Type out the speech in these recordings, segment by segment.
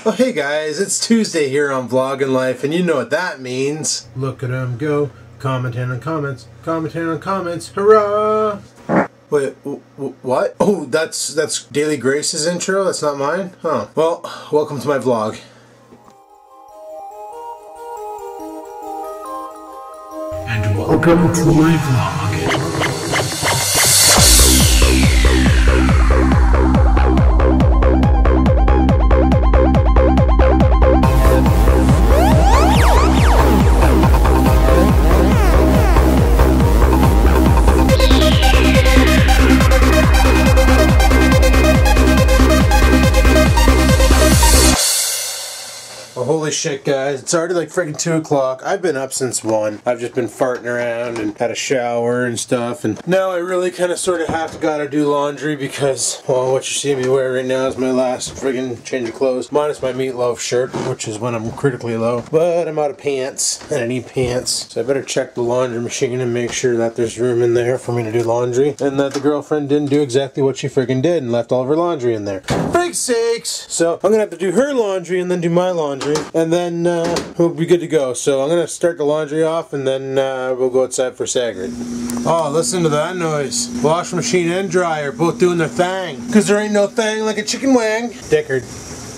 Oh hey guys, it's Tuesday here on Vlogging Life, and you know what that means. Look at him go, commenting on comments, hurrah! Wait, what? Oh, that's Daily Grace's intro? That's not mine? Huh. Well, welcome to my vlog. And welcome to my vlog. Holy shit guys, it's already like freaking 2 o'clock. I've been up since 1. I've just been farting around and had a shower and stuff, and now I really kind of sort of gotta do laundry because, well, what you see me wear right now is my last friggin' change of clothes, minus my meatloaf shirt, which is when I'm critically low, but I'm out of pants and I need pants, so I better check the laundry machine and make sure that there's room in there for me to do laundry, and that the girlfriend didn't do exactly what she friggin' did and left all of her laundry in there. Frig sakes! So I'm gonna have to do her laundry and then do my laundry, and then we'll be good to go. So I'm gonna start the laundry off, and then we'll go outside for Sagrid. Oh, listen to that noise. Wash machine and dryer both doing their thing, because there ain't no thing like a chicken wing. Dickard.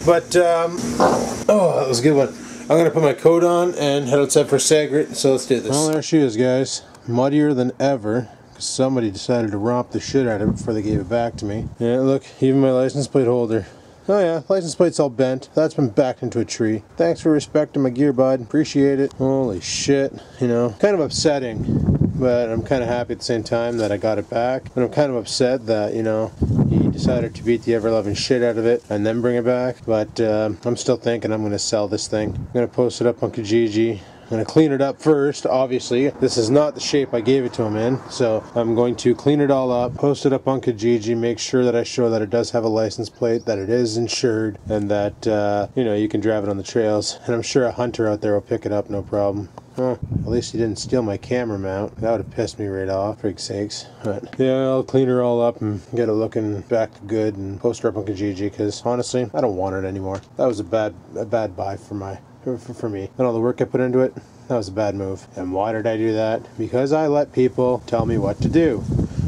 But oh, that was a good one. I'm gonna put my coat on and head outside for Sagrid, so let's do this. Well, there she is, guys, muddier than ever. Somebody decided to romp the shit out of it before they gave it back to me. Yeah, look, even my license plate holder. Oh yeah, license plate's all bent. That's been backed into a tree. Thanks for respecting my gear, bud. Appreciate it. Holy shit. You know, kind of upsetting, but I'm kind of happy at the same time that I got it back. And I'm kind of upset that, you know, he decided to beat the ever-loving shit out of it and then bring it back. But I'm still thinking I'm going to sell this thing. I'm going to post it up on Kijiji. I'm going to clean it up first, obviously. This is not the shape I gave it to him in, so I'm going to clean it all up, post it up on Kijiji, make sure that I show that it does have a license plate, that it is insured, and that, you know, you can drive it on the trails. And I'm sure a hunter out there will pick it up, no problem. Huh, at least he didn't steal my camera mount. That would have pissed me right off, frig sakes. But yeah, I'll clean her all up and get it looking back good and post her up on Kijiji, because honestly, I don't want it anymore. That was a bad buy for me. And all the work I put into it, that was a bad move. And why did I do that? Because I let people tell me what to do,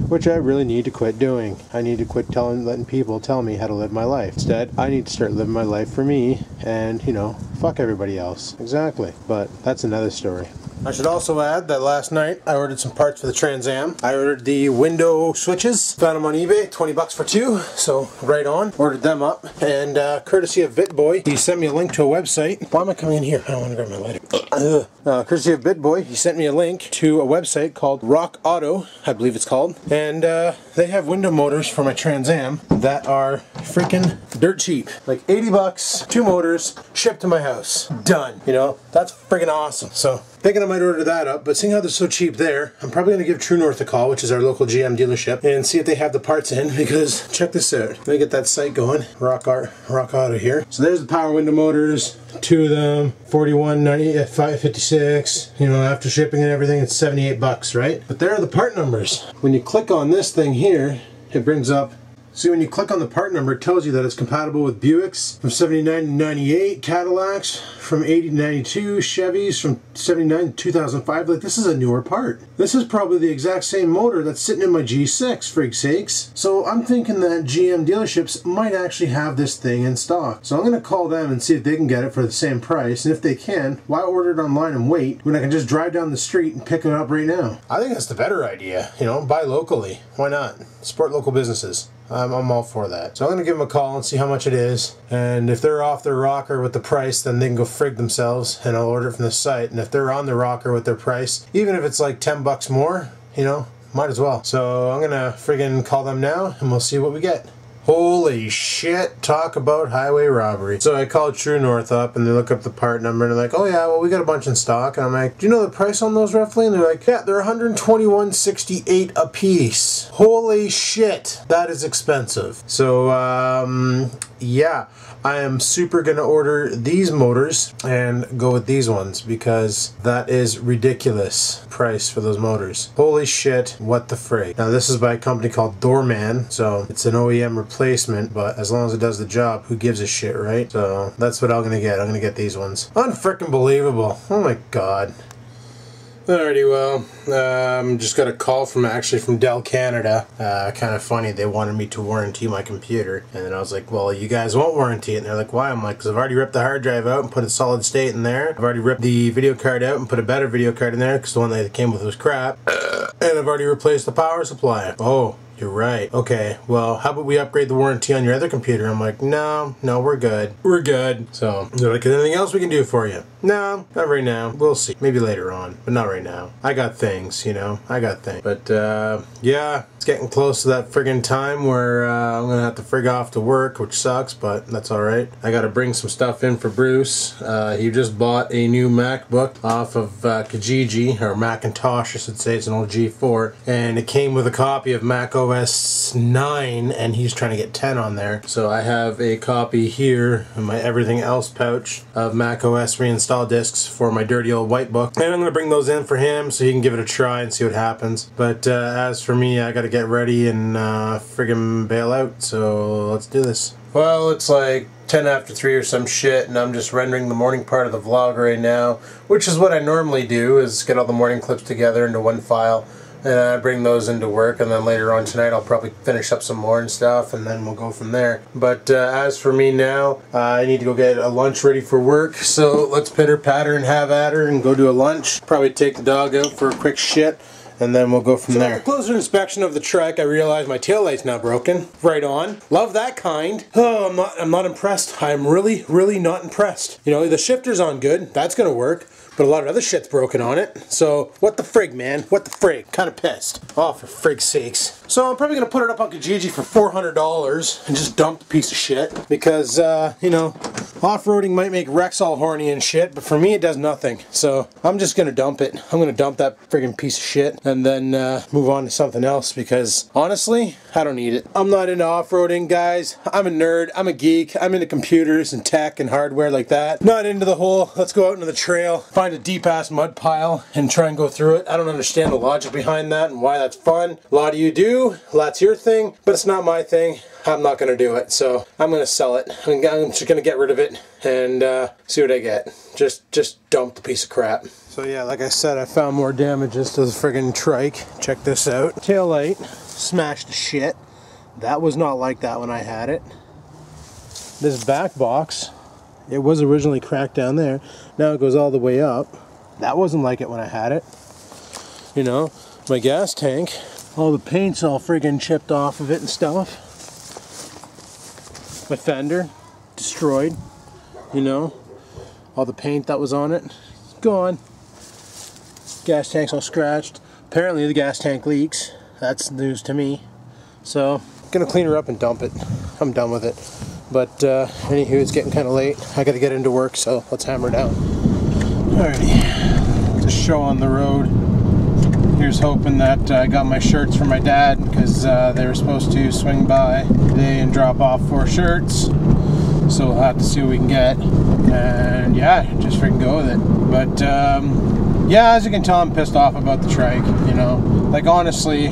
which I really need to quit doing. I need to quit letting people tell me how to live my life. Instead, I need to start living my life for me and, you know, fuck everybody else. Exactly. But that's another story. I should also add that last night I ordered some parts for the Trans Am. I ordered the window switches, found them on eBay, 20 bucks for 2, so right on. Ordered them up, and courtesy of BitBoy, he sent me a link to a website. Why am I coming in here? I don't want to grab my lighter. Courtesy of BitBoy, he sent me a link to a website called Rock Auto, I believe it's called, and they have window motors for my Trans Am that are freaking dirt cheap. Like 80 bucks, 2 motors, shipped to my house. Done. You know, that's freaking awesome. So, thinking I might order that up, but seeing how they're so cheap there, I'm probably going to give True North a call, which is our local GM dealership, and see if they have the parts in, because check this out. Let me get that site going. Rock Auto here. So there's the power window motors, 2 of them, 41.90, 556. You know, after shipping and everything, it's 78 bucks, right? But there are the part numbers. When you click on this thing here, it brings up. See, when you click on the part number, it tells you that it's compatible with Buicks from 79 to 98, Cadillacs from 80 to 92, Chevys from 79 to 2005. Like, this is a newer part. This is probably the exact same motor that's sitting in my G6, frig sakes. So I'm thinking that GM dealerships might actually have this thing in stock. So I'm going to call them and see if they can get it for the same price. And if they can, why order it online and wait when I can just drive down the street and pick it up right now? I think that's the better idea. You know, buy locally. Why not? Support local businesses. I'm all for that. So I'm going to give them a call and see how much it is. And if they're off their rocker with the price, then they can go frig themselves, and I'll order it from the site. And if they're on the rocker with their price, even if it's like 10 bucks more, you know, might as well. So I'm going to friggin' call them now, and we'll see what we get. Holy shit, talk about highway robbery. So I called True North up, and they look up the part number, and they're like, oh yeah, well, we got a bunch in stock. And I'm like, do you know the price on those roughly? And they're like, yeah, they're $121.68 a piece. Holy shit, that is expensive. So yeah, I am super gonna order these motors and go with these ones because that is ridiculous price for those motors. Holy shit, what the frig. Now this is by a company called Doorman, so it's an OEM replacement, but as long as it does the job, who gives a shit, right? So that's what I'm gonna get. I'm gonna get these ones. Unfrickin' believable. Oh my god. Alrighty, well, just got a call from Dell Canada. Kind of funny, they wanted me to warranty my computer, and then I was like, well, you guys won't warranty it, and they're like, why? I'm like, because I've already ripped the hard drive out and put a solid state in there. I've already ripped the video card out and put a better video card in there, because the one that it came with was crap, and I've already replaced the power supply. Oh, you're right. Okay, well, how about we upgrade the warranty on your other computer? I'm like, no, we're good. We're good. So, they're like, anything else we can do for you? No, not right now. We'll see. Maybe later on, but not right now. I got things, you know? I got things. But, yeah, it's getting close to that friggin' time where I'm gonna have to frig off to work, which sucks, but that's alright. I gotta bring some stuff in for Bruce. He just bought a new MacBook off of Kijiji, or Macintosh, I should say. It's an old G4, and it came with a copy of Mac OS 9, and he's trying to get 10 on there. So I have a copy here in my everything else pouch of Mac OS reinstall discs for my dirty old white book, and I'm gonna bring those in for him so he can give it a try and see what happens. But as for me, I gotta get ready and friggin' bail out, so let's do this. Well, it's like 10 after 3 or some shit, and I'm just rendering the morning part of the vlog right now, which is what I normally do, is get all the morning clips together into one file, and I bring those into work, and then later on tonight I'll probably finish up some more and stuff, and then we'll go from there. But as for me now, I need to go get a lunch ready for work, so let's pitter patter and have at her and go do a lunch. Probably take the dog out for a quick shit, and then we'll go from there. After closer inspection of the trike, I realized my taillight's now broken. Right on. Love that kind. Oh, I'm not impressed. I'm really not impressed. You know, the shifter's on good. That's gonna work. But a lot of other shit's broken on it. So, what the frig, man? What the frig? Kind of pissed. Oh, for frig's sakes. So, I'm probably going to put it up on Kijiji for $400 and just dump the piece of shit. Because, you know, off-roading might make Rex all horny and shit, but for me it does nothing. So, I'm just going to dump it. I'm going to dump that friggin' piece of shit and then move on to something else because, honestly, I don't need it. I'm not into off-roading, guys. I'm a nerd. I'm a geek. I'm into computers and tech and hardware like that. Not into the whole, let's go out into the trail, find a deep-ass mud pile and try and go through it. I don't understand the logic behind that and why that's fun. A lot of you do. That's your thing, but it's not my thing. I'm not going to do it, so I'm going to sell it. I'm just going to get rid of it and see what I get. Just dump the piece of crap. So yeah, like I said, I found more damages to the friggin' trike. Check this out. Tail light smashed to shit. That was not like that when I had it. This back box, it was originally cracked down there. Now it goes all the way up. That wasn't like it when I had it. You know, my gas tank, all the paint's all friggin' chipped off of it and stuff. My fender, destroyed. You know, all the paint that was on it, gone. Gas tank's all scratched. Apparently the gas tank leaks. That's news to me. So, I'm gonna clean her up and dump it. I'm done with it. But anywho, it's getting kind of late. I gotta get into work, so let's hammer down. Alrighty, just show on the road. Here's hoping that I got my shirts from my dad because they were supposed to swing by today and drop off 4 shirts. So we'll have to see what we can get. And yeah, just freaking go with it. But yeah, as you can tell, I'm pissed off about the trike, you know. Like honestly,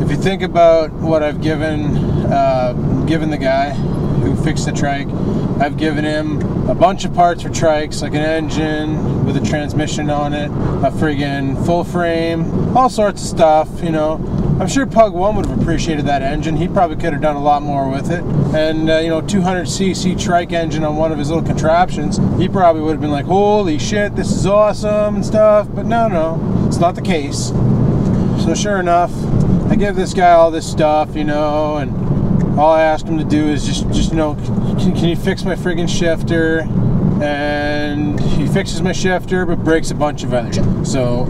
if you think about what I've given the guy who fixed the trike, I've given him a bunch of parts for trikes, like an engine with a transmission on it, a friggin' full frame, all sorts of stuff, you know. I'm sure Pug 1 would have appreciated that engine. He probably could have done a lot more with it. And, you know, 200cc trike engine on one of his little contraptions, he probably would have been like, holy shit, this is awesome and stuff. But no, it's not the case. So sure enough, I give this guy all this stuff, you know, and all I asked him to do is just you know, can you fix my friggin' shifter? And he fixes my shifter, but breaks a bunch of other shit. So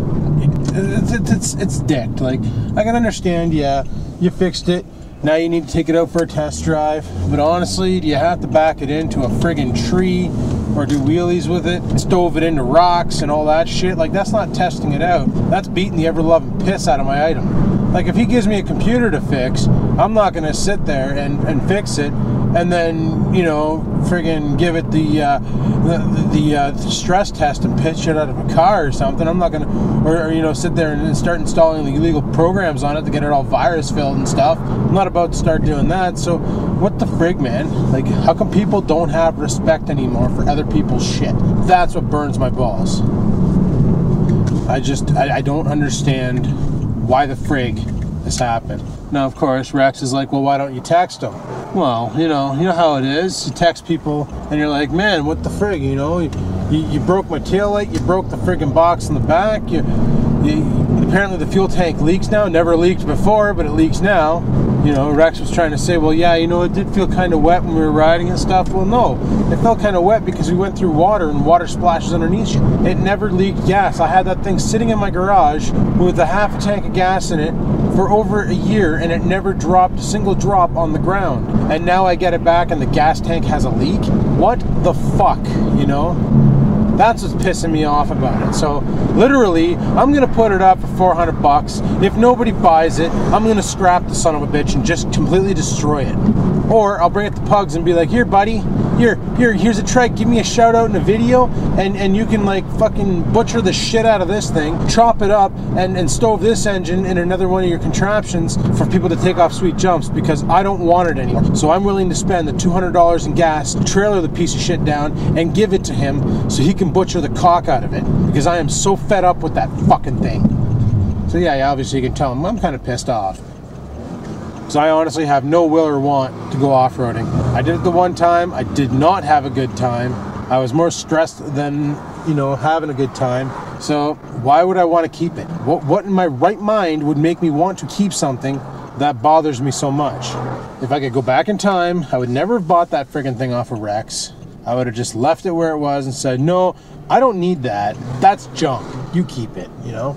it's decked. Like, I can understand, yeah, you fixed it. Now you need to take it out for a test drive. But honestly, do you have to back it into a friggin' tree or do wheelies with it, stove it into rocks and all that shit? Like, that's not testing it out. That's beating the ever-loving piss out of my item. Like, if he gives me a computer to fix, I'm not going to sit there and fix it and then, you know, friggin' give it the stress test and pitch it out of a car or something. I'm not gonna, or you know, sit there and start installing the illegal programs on it to get it all virus filled and stuff. I'm not about to start doing that. So what the frig, man? Like, how come people don't have respect anymore for other people's shit? That's what burns my balls. I don't understand why the frig this happened. Now, of course, Rex is like, well, why don't you text them? Well, you know how it is. You text people, and you're like, man, what the frig? You know, you broke my taillight, you broke the friggin' box in the back. Apparently the fuel tank leaks now. Never leaked before, but it leaks now. You know, Rex was trying to say, well, yeah, you know, it did feel kind of wet when we were riding and stuff. Well, no, it felt kind of wet because we went through water and water splashes underneath you. It never leaked gas. I had that thing sitting in my garage with a half a tank of gas in it for over a year, and it never dropped a single drop on the ground. And now I get it back and the gas tank has a leak? What the fuck, you know? That's what's pissing me off about it. So literally, I'm gonna put it up for 400 bucks. If nobody buys it, I'm gonna scrap the son of a bitch and just completely destroy it. Or I'll bring it to Pugs and be like, here buddy, here's a trike, give me a shout out in a video, and you can like fucking butcher the shit out of this thing, chop it up, and stove this engine in another one of your contraptions for people to take off sweet jumps, because I don't want it anymore. So I'm willing to spend the $200 in gas, trailer the piece of shit down, and give it to him so he can butcher the cock out of it, because I am so fed up with that fucking thing. So yeah, obviously you can tell him I'm kind of pissed off. So I honestly have no will or want to go off-roading. I did it the one time. I did not have a good time. I was more stressed than, you know, having a good time. So why would I want to keep it? What in my right mind would make me want to keep something that bothers me so much? If I could go back in time, I would never have bought that friggin' thing off of Rex. I would have just left it where it was and said, no, I don't need that. That's junk. You keep it, you know?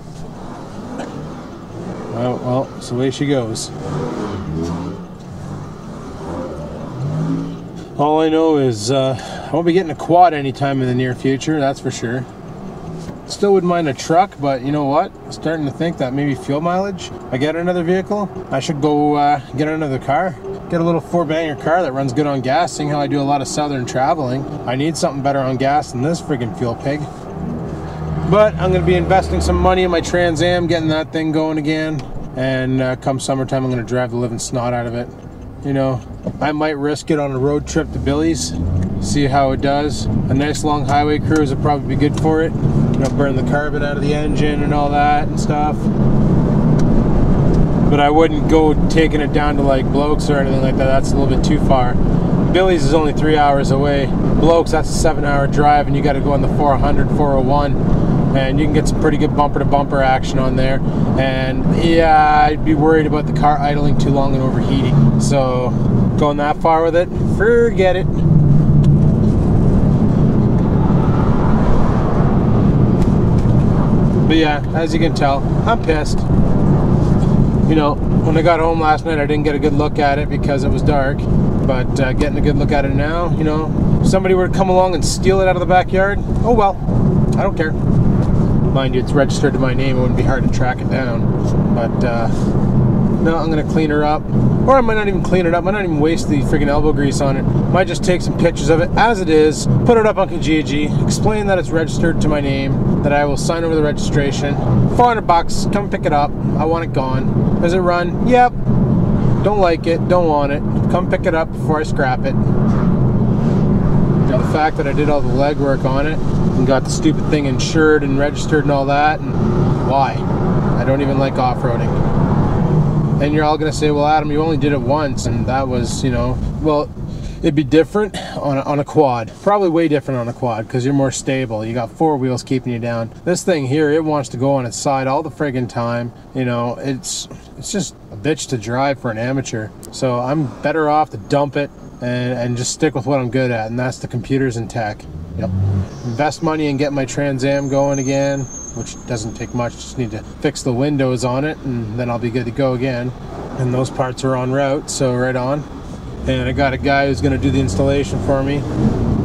Well, so away she goes. All I know is I won't be getting a quad anytime in the near future, that's for sure. Still wouldn't mind a truck, but you know what? I'm starting to think that maybe fuel mileage. If I get another vehicle, I should go get another car. Get a little 4-banger car that runs good on gas, seeing how I do a lot of southern traveling. I need something better on gas than this friggin' fuel pig. But I'm going to be investing some money in my Trans Am, getting that thing going again. And come summertime, I'm going to drive the living snot out of it. You know, I might risk it on a road trip to Billy's, see how it does. A nice long highway cruise would probably be good for it. You know, burn the carbon out of the engine and all that and stuff. But I wouldn't go taking it down to like Blokes or anything like that. That's a little bit too far. Billy's is only 3 hours away. Blokes, that's a 7-hour drive, and you got to go on the 400, 401. And you can get some pretty good bumper-to-bumper action on there. And yeah, I'd be worried about the car idling too long and overheating. So going that far with it, forget it. But yeah, as you can tell, I'm pissed. You know, when I got home last night, I didn't get a good look at it because it was dark. But getting a good look at it now, you know, if somebody were to come along and steal it out of the backyard, oh well, I don't care. Mind you, it's registered to my name. It wouldn't be hard to track it down. But no, I'm gonna clean her up, or I might not even clean it up. I might not even waste the freaking elbow grease on it. Might just take some pictures of it as it is, put it up on Kijiji, explain that it's registered to my name, that I will sign over the registration. 400 bucks. Come pick it up. I want it gone. Does it run? Yep. Don't like it. Don't want it. Come pick it up before I scrap it. The fact that I did all the legwork on it and got the stupid thing insured and registered and all that, and why? I don't even like off-roading. And you're all gonna say, well, Adam, you only did it once, and that was, you know, well, it'd be different on a quad. Probably way different on a quad, because you're more stable. You got 4 wheels keeping you down. This thing here, it wants to go on its side all the friggin' time. You know, it's just a bitch to drive for an amateur. So I'm better off to dump it and just stick with what I'm good at, and that's the computers and tech. Yep. Invest money and get my Trans Am going again, which doesn't take much. Just need to fix the windows on it, and then I'll be good to go again. And those parts are en route, so right on. And I got a guy who's going to do the installation for me.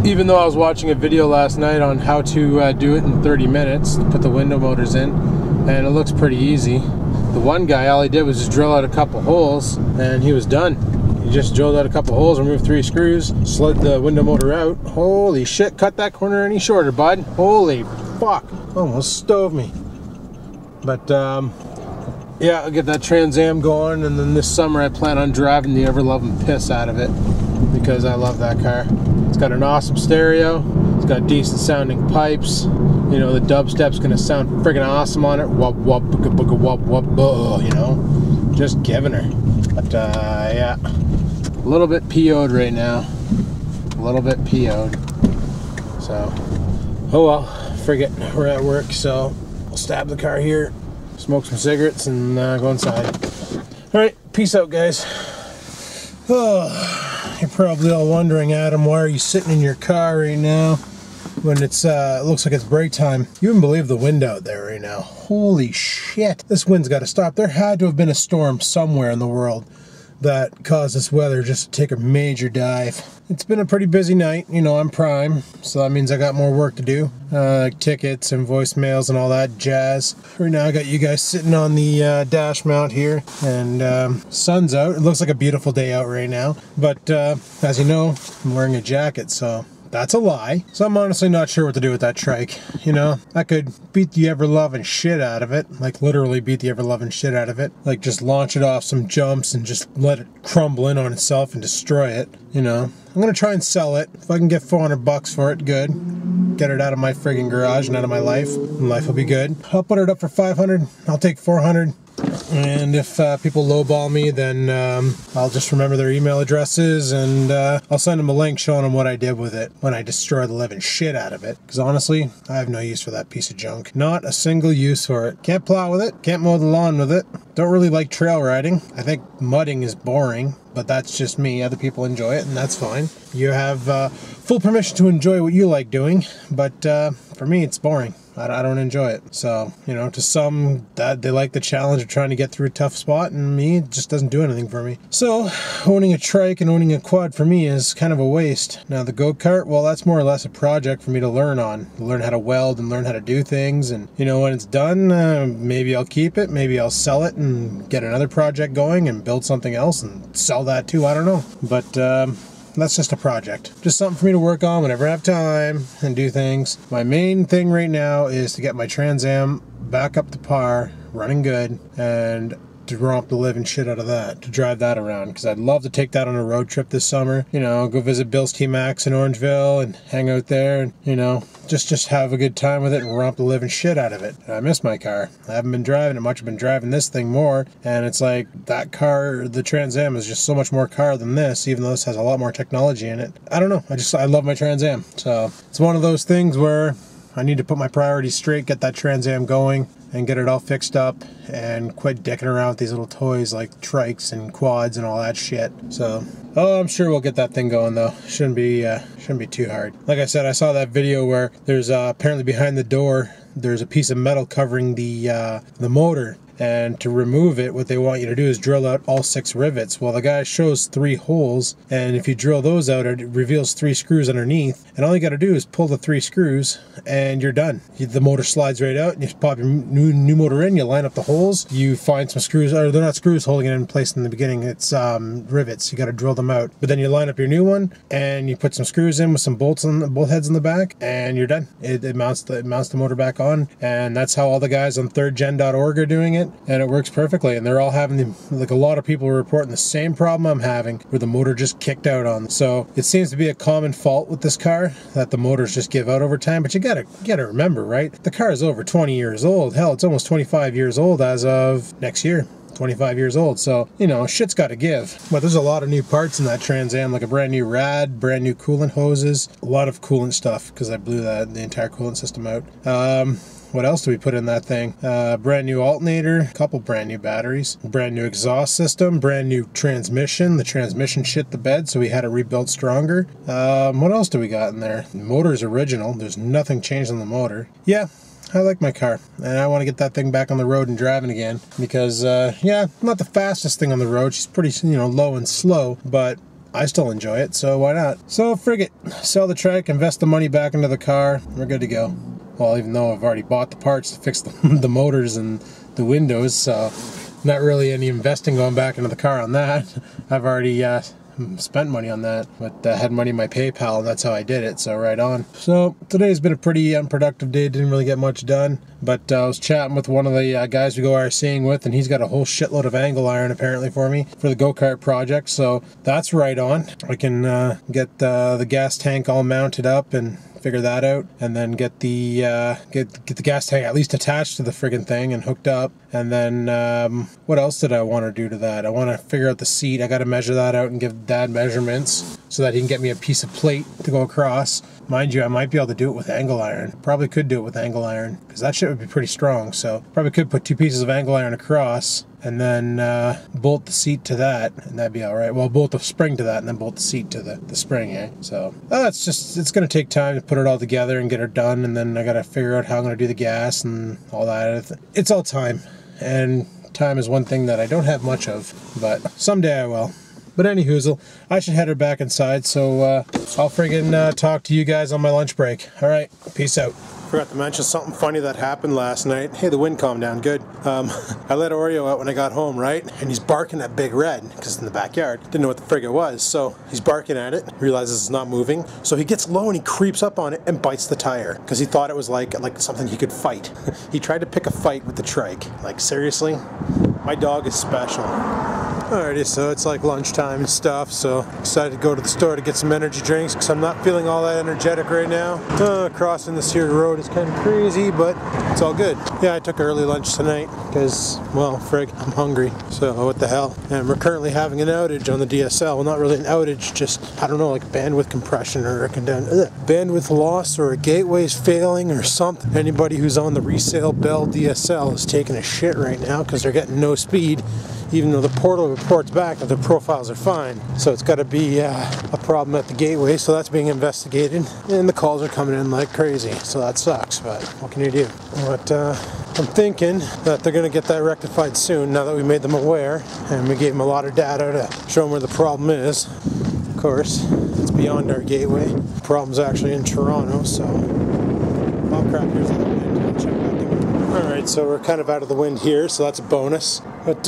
Even though I was watching a video last night on how to do it in 30 minutes, to put the window motors in, and it looks pretty easy. The one guy, all he did was just drill out a couple holes, and he was done. You just drilled out a couple holes, removed 3 screws, slid the window motor out. Holy shit, cut that corner any shorter, bud. Holy fuck, almost stove me. But yeah, I'll get that Trans Am going, and then this summer I plan on driving the ever-loving piss out of it because I love that car. It's got an awesome stereo, it's got decent sounding pipes, you know, the dubstep's gonna sound friggin' awesome on it, wub wub booga booga wub wub, you know, just giving her. But yeah, a little bit PO'd right now, a little bit PO'd, so, oh well, frigate, we're at work, so I'll stab the car here, smoke some cigarettes, and go inside. Alright, peace out, guys. Oh, you're probably all wondering, Adam, why are you sitting in your car right now when it's it looks like it's break time? You wouldn't believe the wind out there right now. Holy shit, this wind's got to stop. There had to have been a storm somewhere in the world that caused this weather just to take a major dive. It's been a pretty busy night. You know, I'm prime, so that means I got more work to do. Like tickets and voicemails and all that jazz. Right now I got you guys sitting on the dash mount here, and sun's out. It looks like a beautiful day out right now, but as you know, I'm wearing a jacket, so that's a lie. So I'm honestly not sure what to do with that trike. You know, I could beat the ever-loving shit out of it. Like, literally beat the ever-loving shit out of it. Like, just launch it off some jumps and just let it crumble in on itself and destroy it. You know, I'm gonna try and sell it. If I can get 400 bucks for it, good. Get it out of my friggin' garage and out of my life, and life will be good. I'll put it up for 500. I'll take 400. And if people lowball me, then I'll just remember their email addresses, and I'll send them a link showing them what I did with it when I destroy the living shit out of it. Because honestly, I have no use for that piece of junk. Not a single use for it. Can't plow with it. Can't mow the lawn with it. Don't really like trail riding. I think mudding is boring, but that's just me. Other people enjoy it, and that's fine. You have full permission to enjoy what you like doing, but for me, it's boring. I don't enjoy it. So, you know, to some, that they like the challenge of trying to get through a tough spot, and me, it just doesn't do anything for me. So, owning a trike and owning a quad for me is kind of a waste. Now, the go-kart, well, that's more or less a project for me to learn on. Learn how to weld and learn how to do things, and, you know, when it's done, maybe I'll keep it, maybe I'll sell it and get another project going and build something else and sell that too, I don't know. But, that's just a project. Just something for me to work on whenever I have time and do things. My main thing right now is to get my Trans Am back up to par, running good, and to romp the living shit out of that, to drive that around, because I'd love to take that on a road trip this summer. You know, go visit Bill's T-Max in Orangeville and hang out there, and, you know, just have a good time with it and romp the living shit out of it. I miss my car. I haven't been driving it much. I've been driving this thing more, and it's like that car, the Trans Am, is just so much more car than this, even though this has a lot more technology in it. I don't know. I love my Trans Am. So it's one of those things where I need to put my priorities straight, get that Trans Am going, and get it all fixed up, and quit dicking around with these little toys like trikes and quads and all that shit. So, oh, I'm sure we'll get that thing going though. Shouldn't be too hard. Like I said, I saw that video where there's apparently behind the door there's a piece of metal covering the motor. And to remove it, what they want you to do is drill out all 6 rivets. Well, the guy shows 3 holes, and if you drill those out, it reveals 3 screws underneath. And all you got to do is pull the 3 screws, and you're done. The motor slides right out, and you pop your new motor in, you line up the holes, you find some screws, or they're not screws holding it in place in the beginning, it's rivets. You got to drill them out. But then you line up your new one, and you put some screws in with some bolts on the bolt heads in the back, and you're done. It mounts the motor back on, and that's how all the guys on 3rdgen.org are doing it. And it works perfectly, and they're all having like a lot of people are reporting the same problem I'm having, where the motor just kicked out on. So it seems to be a common fault with this car, that the motors just give out over time. But you gotta remember, right? The car is over 20 years old. Hell, it's almost 25 years old as of next year. 25 years old, so, you know, shit's got to give. But there's a lot of new parts in that Trans Am, like a brand new rad, brand new coolant hoses, a lot of coolant stuff, because I blew the entire coolant system out. What else do we put in that thing? Brand new alternator, a couple brand new batteries, brand new exhaust system, brand new transmission. The transmission shit the bed, so we had it rebuilt stronger. What else do we got in there? The motor's original. There's nothing changed on the motor. Yeah, I like my car, and I want to get that thing back on the road and driving again, because, yeah, not the fastest thing on the road. She's pretty, you know, low and slow, but I still enjoy it, so why not? So, frig it. Sell the trike, invest the money back into the car, we're good to go. Well, even though I've already bought the parts to fix the motors and the windows, so not really any investing going back into the car on that. I've already spent money on that, but I had money in my PayPal, and that's how I did it, so right on. So today's been a pretty unproductive day, didn't really get much done, but I was chatting with one of the guys we go RCing with, and he's got a whole shitload of angle iron apparently for me for the go-kart project, so that's right on. I can get the gas tank all mounted up and figure that out, and then get the gas tank at least attached to the friggin' thing and hooked up. And then what else did I want to do to that? I want to figure out the seat. I got to measure that out and give Dad measurements so that he can get me a piece of plate to go across. Mind you, I might be able to do it with angle iron. Probably could do it with angle iron because that shit would be pretty strong. So probably could put 2 pieces of angle iron across and then bolt the seat to that, and that'd be all right. Well, bolt the spring to that and then bolt the seat to the spring, eh? So it's going to take time to put it all together and get it done, and then I got to figure out how I'm going to do the gas and all that. It's all time, and time is one thing that I don't have much of, but someday I will. But anyhoozle, I should head her back inside, so I'll friggin' talk to you guys on my lunch break. All right, peace out. Forgot to mention something funny that happened last night. Hey, the wind calmed down, good. I let Oreo out when I got home, right? And he's barking at Big Red, because it's in the backyard. Didn't know what the frig it was, so he's barking at it, realizes it's not moving. So he gets low and he creeps up on it and bites the tire, because he thought it was like something he could fight. He tried to pick a fight with the trike. Like, seriously? My dog is special. Alrighty, so it's like lunchtime and stuff, so decided to go to the store to get some energy drinks because I'm not feeling all that energetic right now. Crossing this here road is kind of crazy, but it's all good. Yeah, I took early lunch tonight because, well, frig, I'm hungry, so what the hell. And we're currently having an outage on the DSL. Well, not really an outage, just, I don't know, like bandwidth compression or bandwidth loss, or a gateway's failing or something. Anybody who's on the resale Bell DSL is taking a shit right now because they're getting no speed, even though the portal reports back that their profiles are fine. So it's got to be a problem at the gateway, so that's being investigated. And the calls are coming in like crazy, so that sucks, but what can you do? But I'm thinking that they're going to get that rectified soon, now that we made them aware, and we gave them a lot of data to show them where the problem is. Of course, it's beyond our gateway. The problem's actually in Toronto, so... Oh crap, here's the wind. I'll check that thing. Alright, so we're kind of out of the wind here, so that's a bonus. But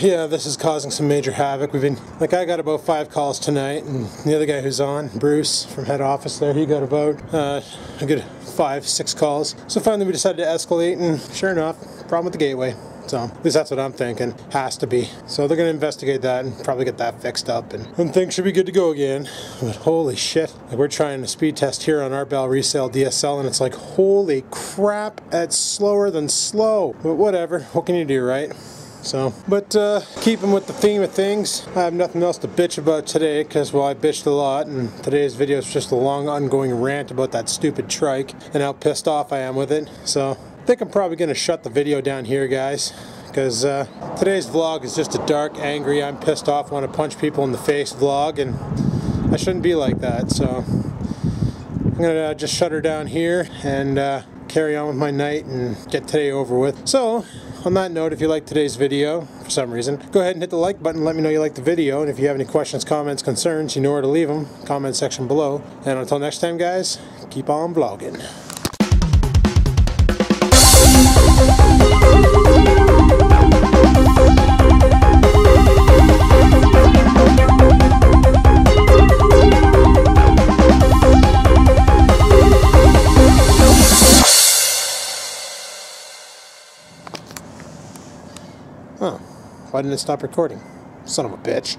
yeah, this is causing some major havoc. We've been, like, I got about 5 calls tonight, and the other guy who's on, Bruce from head office there, he got about a good 5-6 calls. So finally we decided to escalate, and sure enough, problem with the gateway. So at least that's what I'm thinking. Has to be. So they're going to investigate that and probably get that fixed up, and things should be good to go again. But holy shit. Like, we're trying a speed test here on our Bell resale DSL, and it's like, holy crap, it's slower than slow. But whatever. What can you do, right? So, but keeping with the theme of things, I have nothing else to bitch about today because, well, I bitched a lot, and today's video is just a long ongoing rant about that stupid trike and how pissed off I am with it. So I think I'm probably going to shut the video down here, guys, because today's vlog is just a dark, angry, I'm pissed off, want to punch people in the face vlog, and I shouldn't be like that. So I'm going to just shut her down here and carry on with my night and get today over with. So on that note, if you liked today's video for some reason, go ahead and hit the like button, let me know you like the video, and if you have any questions, comments, concerns, you know where to leave them, comment section below. And until next time, guys, keep on vlogging. Oh, why didn't it stop recording? Son of a bitch.